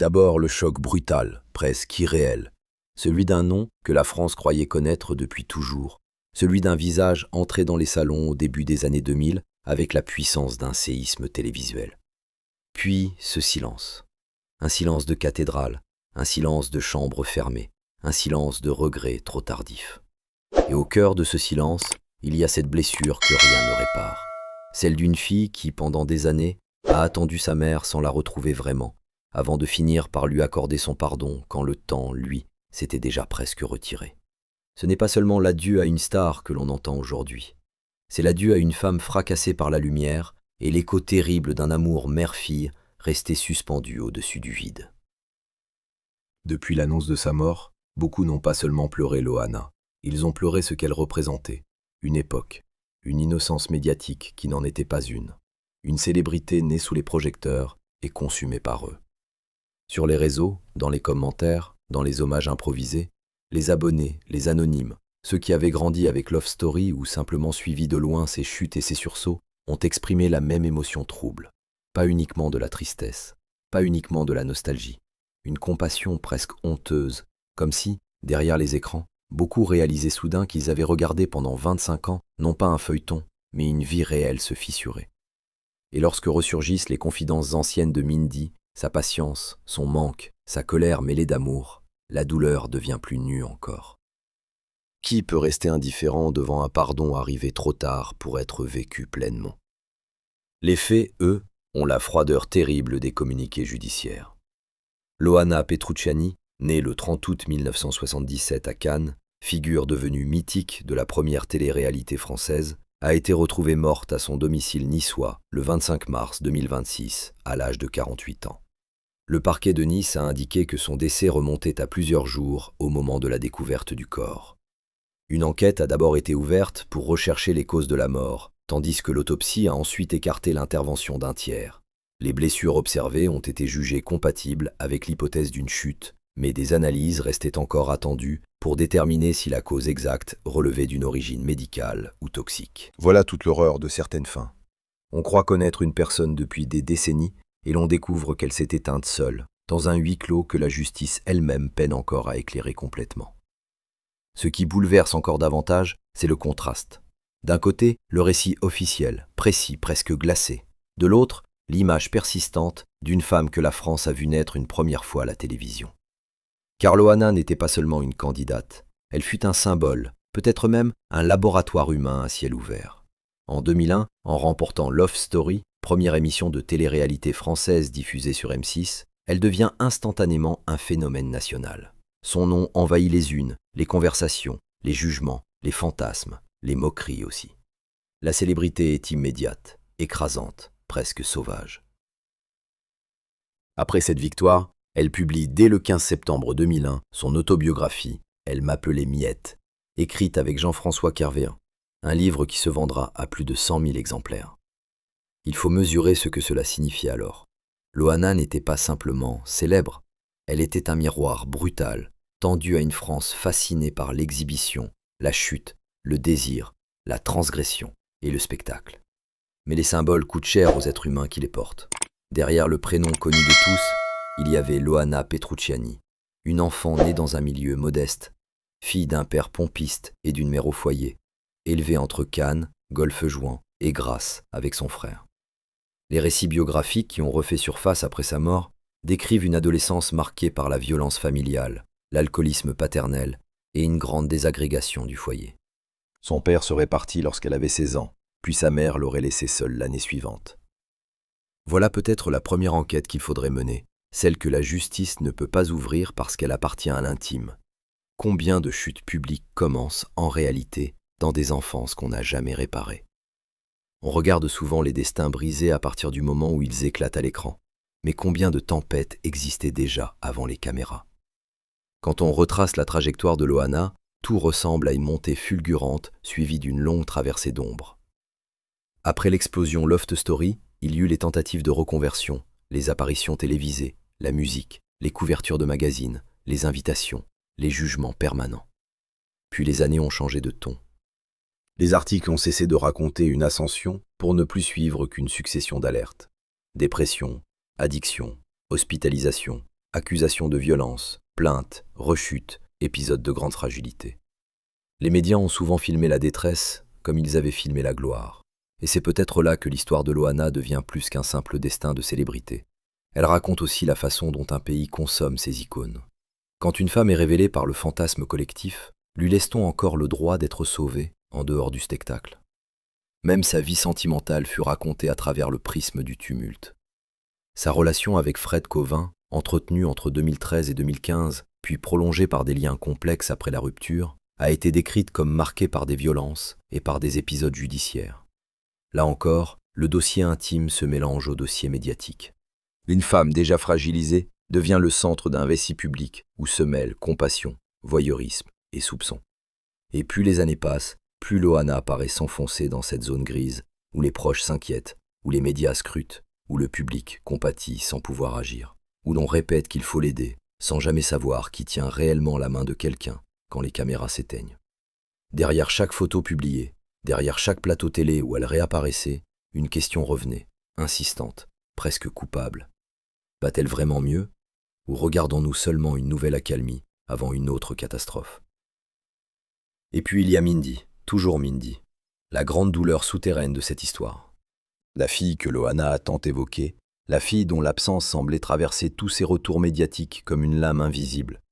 d'abord le choc brutal, presque irréel, celui d'un nom que la France croyait connaître depuis toujours, celui d'un visage entré dans les salons au début des années 2000 avec la puissance d'un séisme télévisuel. Puis ce silence, un silence de cathédrale, un silence de chambre fermée, un silence de regret trop tardif. Et au cœur de ce silence, il y a cette blessure que rien ne répare, celle d'une fille qui, pendant des années, a attendu sa mère sans la retrouver vraiment, avant de finir par lui accorder son pardon quand le temps, lui, s'était déjà presque retiré. Ce n'est pas seulement l'adieu à une star que l'on entend aujourd'hui, c'est l'adieu à une femme fracassée par la lumière et l'écho terrible d'un amour mère-fille resté suspendu au-dessus du vide. Depuis l'annonce de sa mort, beaucoup n'ont pas seulement pleuré Loana, ils ont pleuré ce qu'elle représentait, une époque, une innocence médiatique qui n'en était pas une célébrité née sous les projecteurs et consumée par eux. Sur les réseaux, dans les commentaires, dans les hommages improvisés, les abonnés, les anonymes, ceux qui avaient grandi avec Love Story ou simplement suivi de loin ses chutes et ses sursauts, ont exprimé la même émotion trouble. Pas uniquement de la tristesse, pas uniquement de la nostalgie, une compassion presque honteuse, comme si, derrière les écrans, beaucoup réalisaient soudain qu'ils avaient regardé pendant 25 ans, non pas un feuilleton, mais une vie réelle se fissurer. Et lorsque ressurgissent les confidences anciennes de Mindy, sa patience, son manque, sa colère mêlée d'amour, la douleur devient plus nue encore. Qui peut rester indifférent devant un pardon arrivé trop tard pour être vécu pleinement? Les faits, eux, ont la froideur terrible des communiqués judiciaires. Loana Petrucciani, née le 30 août 1977 à Cannes, figure devenue mythique de la première télé-réalité française, a été retrouvée morte à son domicile niçois le 25 mars 2026, à l'âge de 48 ans. Le parquet de Nice a indiqué que son décès remontait à plusieurs jours au moment de la découverte du corps. Une enquête a d'abord été ouverte pour rechercher les causes de la mort, tandis que l'autopsie a ensuite écarté l'intervention d'un tiers. Les blessures observées ont été jugées compatibles avec l'hypothèse d'une chute, mais des analyses restaient encore attendues pour déterminer si la cause exacte relevait d'une origine médicale ou toxique. Voilà toute l'horreur de certaines fins. On croit connaître une personne depuis des décennies et l'on découvre qu'elle s'est éteinte seule, dans un huis clos que la justice elle-même peine encore à éclairer complètement. Ce qui bouleverse encore davantage, c'est le contraste. D'un côté, le récit officiel, précis, presque glacé. De l'autre, l'image persistante d'une femme que la France a vue naître une première fois à la télévision. Car Loana n'était pas seulement une candidate, elle fut un symbole, peut-être même un laboratoire humain à ciel ouvert. En 2001, en remportant Love Story, première émission de télé-réalité française diffusée sur M6, elle devient instantanément un phénomène national. Son nom envahit les unes, les conversations, les jugements, les fantasmes, les moqueries aussi. La célébrité est immédiate, écrasante, presque sauvage. Après cette victoire, elle publie dès le 15 septembre 2001 son autobiographie « Elle m'appelait Miette », écrite avec Jean-François Kervéen, un livre qui se vendra à plus de 100 000 exemplaires. Il faut mesurer ce que cela signifiait alors. Loana n'était pas simplement célèbre, elle était un miroir brutal, tendu à une France fascinée par l'exhibition, la chute, le désir, la transgression et le spectacle. Mais les symboles coûtent cher aux êtres humains qui les portent. Derrière le prénom connu de tous, il y avait Loana Petrucciani, une enfant née dans un milieu modeste, fille d'un père pompiste et d'une mère au foyer, élevée entre Cannes, Golfe-Juan et Grasse avec son frère. Les récits biographiques qui ont refait surface après sa mort décrivent une adolescence marquée par la violence familiale, l'alcoolisme paternel et une grande désagrégation du foyer. Son père serait parti lorsqu'elle avait 16 ans, puis sa mère l'aurait laissée seule l'année suivante. Voilà peut-être la première enquête qu'il faudrait mener, celle que la justice ne peut pas ouvrir parce qu'elle appartient à l'intime. Combien de chutes publiques commencent, en réalité, dans des enfances qu'on n'a jamais réparées? On regarde souvent les destins brisés à partir du moment où ils éclatent à l'écran. Mais combien de tempêtes existaient déjà avant les caméras? Quand on retrace la trajectoire de Loana, tout ressemble à une montée fulgurante suivie d'une longue traversée d'ombre. Après l'explosion Love Story, il y eut les tentatives de reconversion, les apparitions télévisées, la musique, les couvertures de magazines, les invitations, les jugements permanents. Puis les années ont changé de ton. Les articles ont cessé de raconter une ascension pour ne plus suivre qu'une succession d'alertes. Dépression, addiction, hospitalisation, Accusations de violence, plaintes, rechutes, épisodes de grande fragilité. Les médias ont souvent filmé la détresse comme ils avaient filmé la gloire. Et c'est peut-être là que l'histoire de Loana devient plus qu'un simple destin de célébrité. Elle raconte aussi la façon dont un pays consomme ses icônes. Quand une femme est révélée par le fantasme collectif, lui laisse-t-on encore le droit d'être sauvée en dehors du spectacle? Même sa vie sentimentale fut racontée à travers le prisme du tumulte. Sa relation avec Fred Cauvin, entretenue entre 2013 et 2015, puis prolongée par des liens complexes après la rupture, a été décrite comme marquée par des violences et par des épisodes judiciaires. Là encore, le dossier intime se mélange au dossier médiatique. Une femme déjà fragilisée devient le centre d'un récit public où se mêlent compassion, voyeurisme et soupçon. Et plus les années passent, plus Loana paraît s'enfoncer dans cette zone grise où les proches s'inquiètent, où les médias scrutent, où le public compatit sans pouvoir agir, où l'on répète qu'il faut l'aider sans jamais savoir qui tient réellement la main de quelqu'un quand les caméras s'éteignent. Derrière chaque photo publiée, derrière chaque plateau télé où elle réapparaissait, une question revenait, insistante, presque coupable. Va-t-elle vraiment mieux? Ou regardons-nous seulement une nouvelle accalmie avant une autre catastrophe? Et puis il y a Mindy, toujours Mindy, la grande douleur souterraine de cette histoire. La fille que Loana a tant évoquée, la fille dont l'absence semblait traverser tous ses retours médiatiques comme une lame invisible.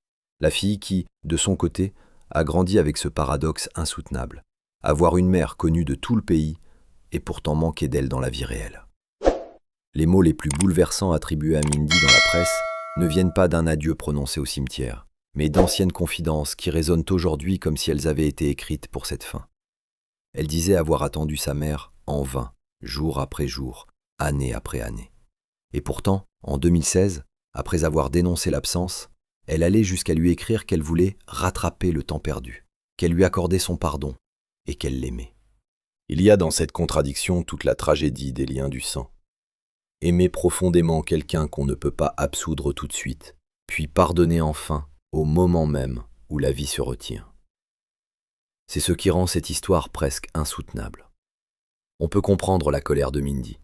La fille qui, de son côté, a grandi avec ce paradoxe insoutenable. Avoir une mère connue de tout le pays et pourtant manquer d'elle dans la vie réelle. Les mots les plus bouleversants attribués à Mindy dans la presse ne viennent pas d'un adieu prononcé au cimetière, mais d'anciennes confidences qui résonnent aujourd'hui comme si elles avaient été écrites pour cette fin. Elle disait avoir attendu sa mère en vain, jour après jour, année après année. Et pourtant, en 2016, après avoir dénoncé l'absence, elle allait jusqu'à lui écrire qu'elle voulait rattraper le temps perdu, qu'elle lui accordait son pardon et qu'elle l'aimait. Il y a dans cette contradiction toute la tragédie des liens du sang. Aimer profondément quelqu'un qu'on ne peut pas absoudre tout de suite, puis pardonner enfin au moment même où la vie se retire. C'est ce qui rend cette histoire presque insoutenable. On peut comprendre la colère de Mindy.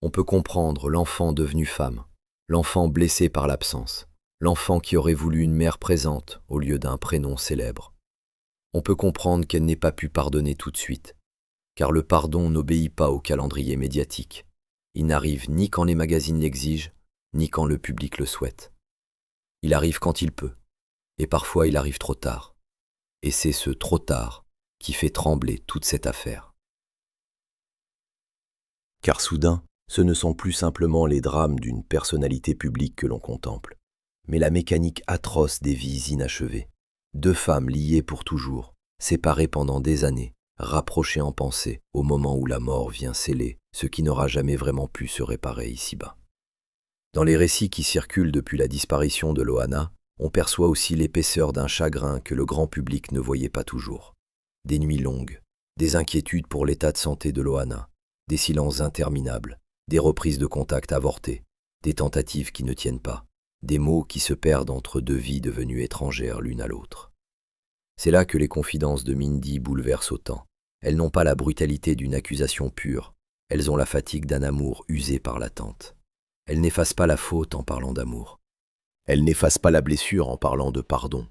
On peut comprendre l'enfant devenu femme, l'enfant blessé par l'absence, l'enfant qui aurait voulu une mère présente au lieu d'un prénom célèbre. On peut comprendre qu'elle n'ait pas pu pardonner tout de suite, car le pardon n'obéit pas au calendrier médiatique. Il n'arrive ni quand les magazines l'exigent, ni quand le public le souhaite. Il arrive quand il peut, et parfois il arrive trop tard. Et c'est ce trop tard qui fait trembler toute cette affaire. Car soudain, ce ne sont plus simplement les drames d'une personnalité publique que l'on contemple, mais la mécanique atroce des vies inachevées. Deux femmes liées pour toujours, séparées pendant des années, rapprochées en pensée au moment où la mort vient sceller ce qui n'aura jamais vraiment pu se réparer ici-bas. Dans les récits qui circulent depuis la disparition de Loana, on perçoit aussi l'épaisseur d'un chagrin que le grand public ne voyait pas toujours. Des nuits longues, des inquiétudes pour l'état de santé de Loana, des silences interminables, des reprises de contact avortées, des tentatives qui ne tiennent pas, des mots qui se perdent entre deux vies devenues étrangères l'une à l'autre. C'est là que les confidences de Mindy bouleversent autant. Elles n'ont pas la brutalité d'une accusation pure, elles ont la fatigue d'un amour usé par l'attente. Elles n'effacent pas la faute en parlant d'amour. Elles n'effacent pas la blessure en parlant de pardon.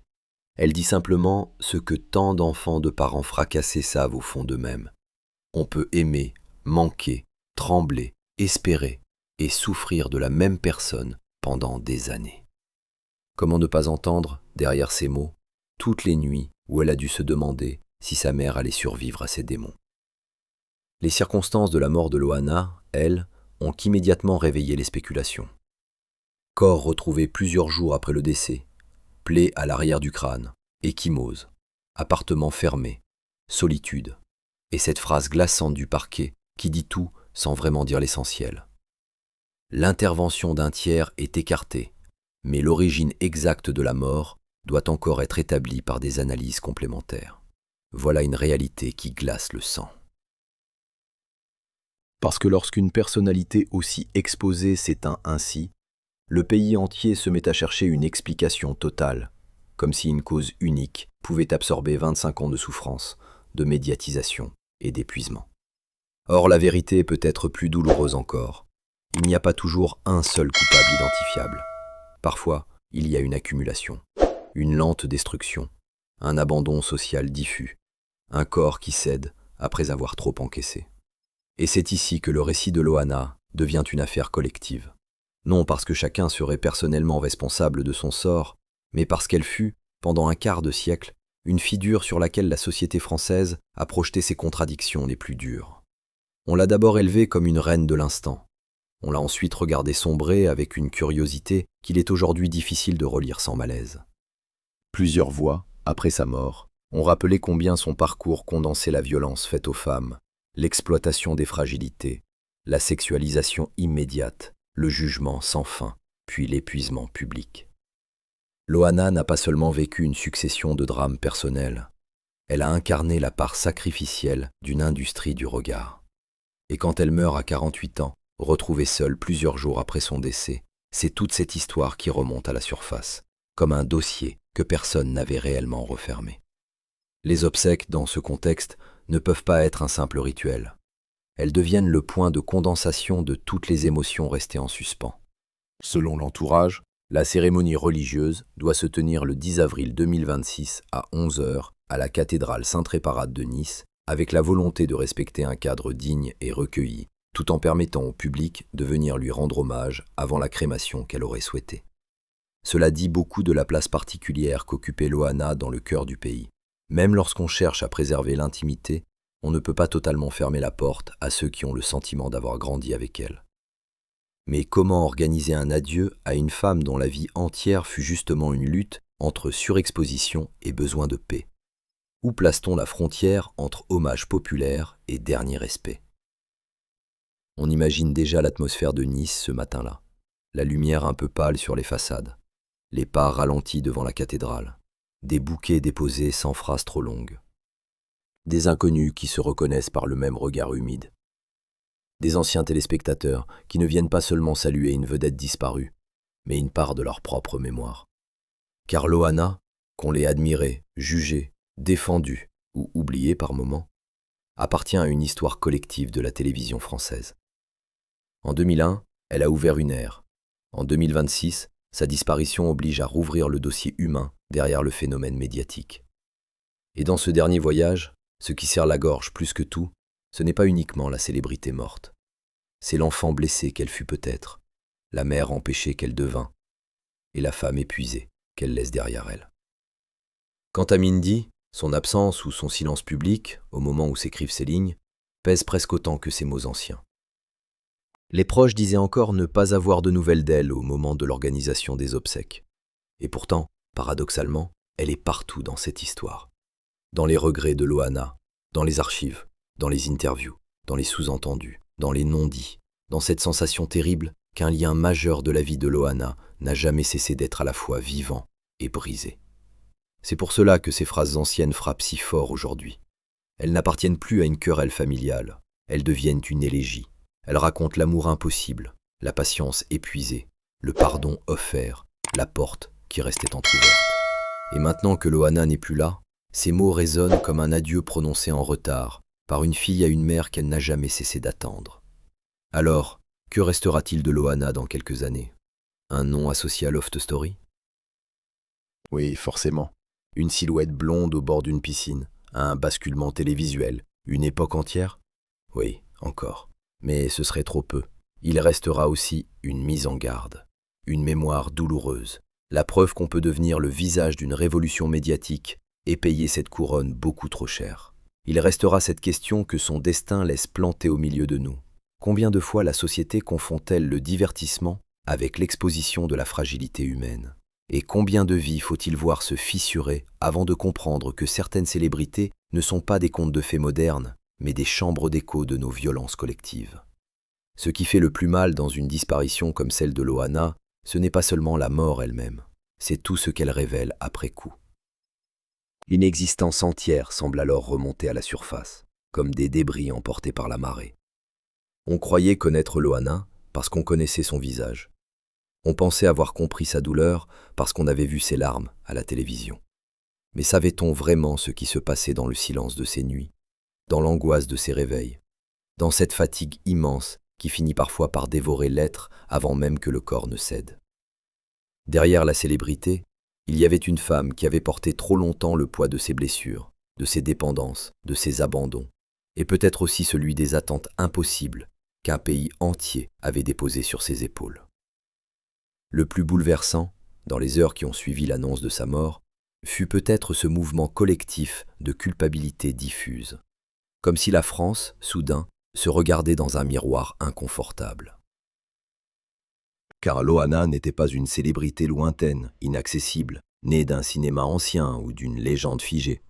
Elle dit simplement ce que tant d'enfants de parents fracassés savent au fond d'eux-mêmes. On peut aimer, manquer, trembler, espérer et souffrir de la même personne pendant des années. Comment ne pas entendre, derrière ces mots, toutes les nuits où elle a dû se demander si sa mère allait survivre à ses démons. Les circonstances de la mort de Loana, elles, ont immédiatement réveillé les spéculations. Corps retrouvé plusieurs jours après le décès, plaie à l'arrière du crâne, ecchymose, appartement fermé, solitude, et cette phrase glaçante du parquet qui dit tout sans vraiment dire l'essentiel. L'intervention d'un tiers est écartée, mais l'origine exacte de la mort doit encore être établie par des analyses complémentaires. Voilà une réalité qui glace le sang. Parce que lorsqu'une personnalité aussi exposée s'éteint ainsi, le pays entier se met à chercher une explication totale, comme si une cause unique pouvait absorber 25 ans de souffrance, de médiatisation et d'épuisement. Or, la vérité peut être plus douloureuse encore. Il n'y a pas toujours un seul coupable identifiable. Parfois, il y a une accumulation, une lente destruction, un abandon social diffus, un corps qui cède après avoir trop encaissé. Et c'est ici que le récit de Loana devient une affaire collective. Non parce que chacun serait personnellement responsable de son sort, mais parce qu'elle fut, pendant un quart de siècle, une figure sur laquelle la société française a projeté ses contradictions les plus dures. On l'a d'abord élevée comme une reine de l'instant. On l'a ensuite regardée sombrer avec une curiosité qu'il est aujourd'hui difficile de relire sans malaise. Plusieurs voix, après sa mort, ont rappelé combien son parcours condensait la violence faite aux femmes, l'exploitation des fragilités, la sexualisation immédiate, le jugement sans fin, puis l'épuisement public. Loana n'a pas seulement vécu une succession de drames personnels, elle a incarné la part sacrificielle d'une industrie du regard. Et quand elle meurt à 48 ans, retrouvée seule plusieurs jours après son décès, c'est toute cette histoire qui remonte à la surface, comme un dossier que personne n'avait réellement refermé. Les obsèques, dans ce contexte, ne peuvent pas être un simple rituel. Elles deviennent le point de condensation de toutes les émotions restées en suspens. Selon l'entourage, La cérémonie religieuse doit se tenir le 10 avril 2026 à 11 h à la cathédrale Sainte-Réparate de Nice, avec la volonté de respecter un cadre digne et recueilli, tout en permettant au public de venir lui rendre hommage avant la crémation qu'elle aurait souhaitée. Cela dit beaucoup de la place particulière qu'occupait Loana dans le cœur du pays. Même lorsqu'on cherche à préserver l'intimité, on ne peut pas totalement fermer la porte à ceux qui ont le sentiment d'avoir grandi avec elle. Mais comment organiser un adieu à une femme dont la vie entière fut justement une lutte entre surexposition et besoin de paix? Où place-t-on la frontière entre hommage populaire et dernier respect? On imagine déjà l'atmosphère de Nice ce matin-là, la lumière un peu pâle sur les façades, les pas ralentis devant la cathédrale, des bouquets déposés sans phrase trop longue, des inconnus qui se reconnaissent par le même regard humide, des anciens téléspectateurs qui ne viennent pas seulement saluer une vedette disparue, mais une part de leur propre mémoire. Car Loana, qu'on l'ait admirée, jugée, défendue ou oubliée par moments, appartient à une histoire collective de la télévision française. En 2001, elle a ouvert une ère. En 2026, sa disparition oblige à rouvrir le dossier humain derrière le phénomène médiatique. Et dans ce dernier voyage, ce qui serre la gorge plus que tout, ce n'est pas uniquement la célébrité morte. C'est l'enfant blessé qu'elle fut peut-être, la mère empêchée qu'elle devint, et la femme épuisée qu'elle laisse derrière elle. Quant à Mindy, son absence ou son silence public, au moment où s'écrivent ces lignes, pèse presque autant que ses mots anciens. Les proches disaient encore ne pas avoir de nouvelles d'elle au moment de l'organisation des obsèques. Et pourtant, paradoxalement, elle est partout dans cette histoire. Dans les regrets de Loana, dans les archives, dans les interviews, dans les sous-entendus, dans les non-dits, dans cette sensation terrible qu'un lien majeur de la vie de Loana n'a jamais cessé d'être à la fois vivant et brisé. C'est pour cela que ces phrases anciennes frappent si fort aujourd'hui. Elles n'appartiennent plus à une querelle familiale, elles deviennent une élégie. Elles racontent l'amour impossible, la patience épuisée, le pardon offert, la porte qui restait entrouverte. Et maintenant que Loana n'est plus là, ces mots résonnent comme un adieu prononcé en retard, par une fille à une mère qu'elle n'a jamais cessé d'attendre. Alors, que restera-t-il de Loana dans quelques années? Un nom associé à Loft Story? oui, forcément. Une silhouette blonde au bord d'une piscine? Un basculement télévisuel? Une époque entière? Oui, encore. Mais ce serait trop peu. Il restera aussi une mise en garde, une mémoire douloureuse, la preuve qu'on peut devenir le visage d'une révolution médiatique et payer cette couronne beaucoup trop cher. Il restera cette question que son destin laisse planter au milieu de nous. Combien de fois la société confond-elle le divertissement avec l'exposition de la fragilité humaine? Et combien de vies faut-il voir se fissurer avant de comprendre que certaines célébrités ne sont pas des contes de fées modernes, mais des chambres d'écho de nos violences collectives? Ce qui fait le plus mal dans une disparition comme celle de Loana, ce n'est pas seulement la mort elle-même, c'est tout ce qu'elle révèle après coup. Une existence entière semble alors remonter à la surface, comme des débris emportés par la marée. On croyait connaître Loana parce qu'on connaissait son visage. On pensait avoir compris sa douleur parce qu'on avait vu ses larmes à la télévision. Mais savait-on vraiment ce qui se passait dans le silence de ses nuits, dans l'angoisse de ses réveils, dans cette fatigue immense qui finit parfois par dévorer l'être avant même que le corps ne cède? Derrière la célébrité, il y avait une femme qui avait porté trop longtemps le poids de ses blessures, de ses dépendances, de ses abandons, et peut-être aussi celui des attentes impossibles qu'un pays entier avait déposées sur ses épaules. Le plus bouleversant, dans les heures qui ont suivi l'annonce de sa mort, fut peut-être ce mouvement collectif de culpabilité diffuse, comme si la France, soudain, se regardait dans un miroir inconfortable. Car Loana n'était pas une célébrité lointaine, inaccessible, née d'un cinéma ancien ou d'une légende figée.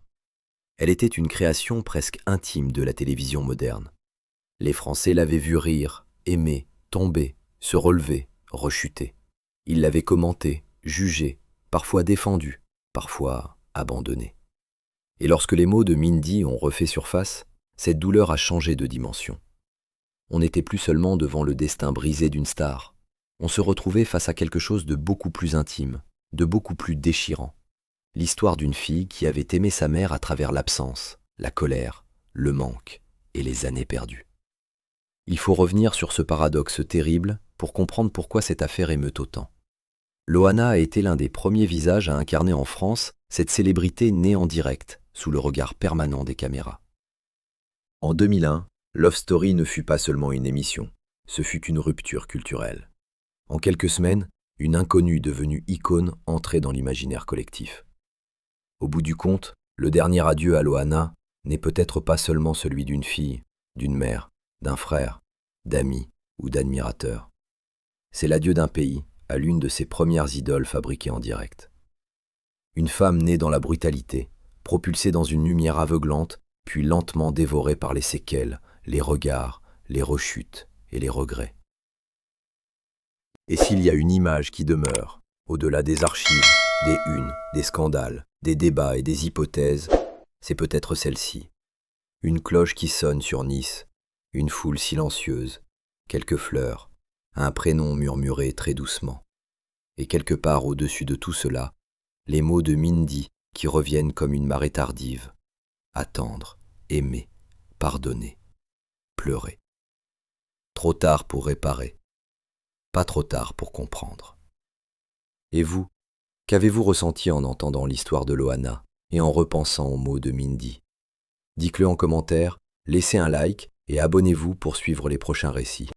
Elle était une création presque intime de la télévision moderne. Les Français l'avaient vue rire, aimer, tomber, se relever, rechuter. Ils l'avaient commentée, jugée, parfois défendue, parfois abandonnée. Et lorsque les mots de Mindy ont refait surface, cette douleur a changé de dimension. On n'était plus seulement devant le destin brisé d'une star. On se retrouvait face à quelque chose de beaucoup plus intime, de beaucoup plus déchirant. L'histoire d'une fille qui avait aimé sa mère à travers l'absence, la colère, le manque et les années perdues. Il faut revenir sur ce paradoxe terrible pour comprendre pourquoi cette affaire émeut autant. Loana a été l'un des premiers visages à incarner en France cette célébrité née en direct, sous le regard permanent des caméras. En 2001, Love Story ne fut pas seulement une émission, ce fut une rupture culturelle. En quelques semaines, une inconnue devenue icône entrait dans l'imaginaire collectif. Au bout du compte, le dernier adieu à Loana n'est peut-être pas seulement celui d'une fille, d'une mère, d'un frère, d'amis ou d'admirateurs. C'est l'adieu d'un pays à l'une de ses premières idoles fabriquées en direct. Une femme née dans la brutalité, propulsée dans une lumière aveuglante, puis lentement dévorée par les séquelles, les regards, les rechutes et les regrets. Et s'il y a une image qui demeure, au-delà des archives, des unes, des scandales, des débats et des hypothèses, c'est peut-être celle-ci. Une cloche qui sonne sur Nice, une foule silencieuse, quelques fleurs, un prénom murmuré très doucement. Et quelque part au-dessus de tout cela, les mots de Mindy qui reviennent comme une marée tardive. Attendre, aimer, pardonner, pleurer. Trop tard pour réparer, pas trop tard pour comprendre. Et vous, qu'avez-vous ressenti en entendant l'histoire de Loana et en repensant aux mots de Mindy? Dites-le en commentaire, laissez un like et abonnez-vous pour suivre les prochains récits.